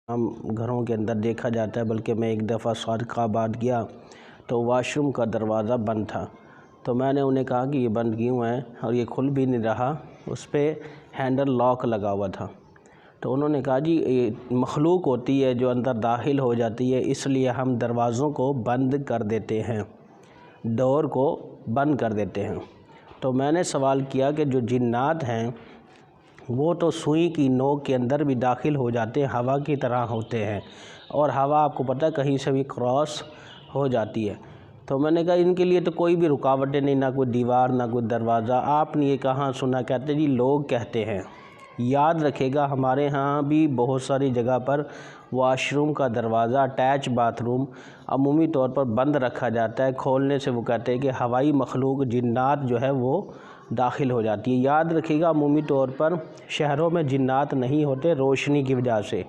عام گھروں کے اندر دیکھا جاتا ہے، بلکہ میں ایک دفعہ صادق آباد گیا تو واش روم کا دروازہ بند تھا، تو میں نے انہیں کہا کہ یہ بند کیوں ہے اور یہ کھل بھی نہیں رہا، اس پہ ہینڈل لاک لگا ہوا تھا۔ تو انہوں نے کہا جی یہ مخلوق ہوتی ہے جو اندر داخل ہو جاتی ہے، اس لیے ہم دروازوں کو بند کر دیتے ہیں، ڈور کو بند کر دیتے ہیں۔ تو میں نے سوال کیا کہ جو جنات ہیں وہ تو سوئی کی نوک کے اندر بھی داخل ہو جاتے ہیں، ہوا کی طرح ہوتے ہیں، اور ہوا آپ کو پتہ ہے کہیں سے بھی کراس ہو جاتی ہے۔ تو میں نے کہا ان کے لیے تو کوئی بھی رکاوٹیں نہیں، نہ کوئی دیوار نہ کوئی دروازہ۔ آپ نے یہ کہاں سنا؟ کہتے جی لوگ کہتے ہیں۔ یاد رکھے گا ہمارے ہاں بھی بہت ساری جگہ پر واش روم کا دروازہ، اٹیچ باتھ روم عمومی طور پر بند رکھا جاتا ہے، کھولنے سے وہ کہتے ہیں کہ ہوائی مخلوق جنات جو ہے وہ داخل ہو جاتی ہے۔ یاد رکھیے گا عمومی طور پر شہروں میں جنات نہیں ہوتے روشنی کی وجہ سے،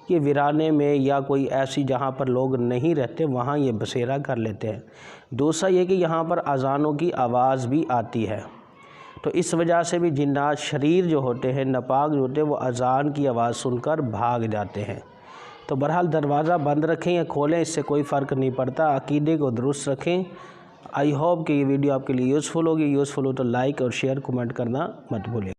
یہ ویرانے میں یا کوئی ایسی جہاں پر لوگ نہیں رہتے وہاں یہ بسیرا کر لیتے ہیں۔ دوسرا یہ کہ یہاں پر اذانوں کی آواز بھی آتی ہے، تو اس وجہ سے بھی جنات شریر جو ہوتے ہیں، ناپاک جو ہوتے ہیں، وہ اذان کی آواز سن کر بھاگ جاتے ہیں۔ تو بہرحال دروازہ بند رکھیں یا کھولیں، اس سے کوئی فرق نہیں پڑتا، عقیدے کو درست رکھیں۔ آئی ہوپ کہ یہ ویڈیو آپ کے لیے یوزفل ہوگی۔ یوزفل ہو تو لائک اور شیئر، کمنٹ کرنا مت بھولیں۔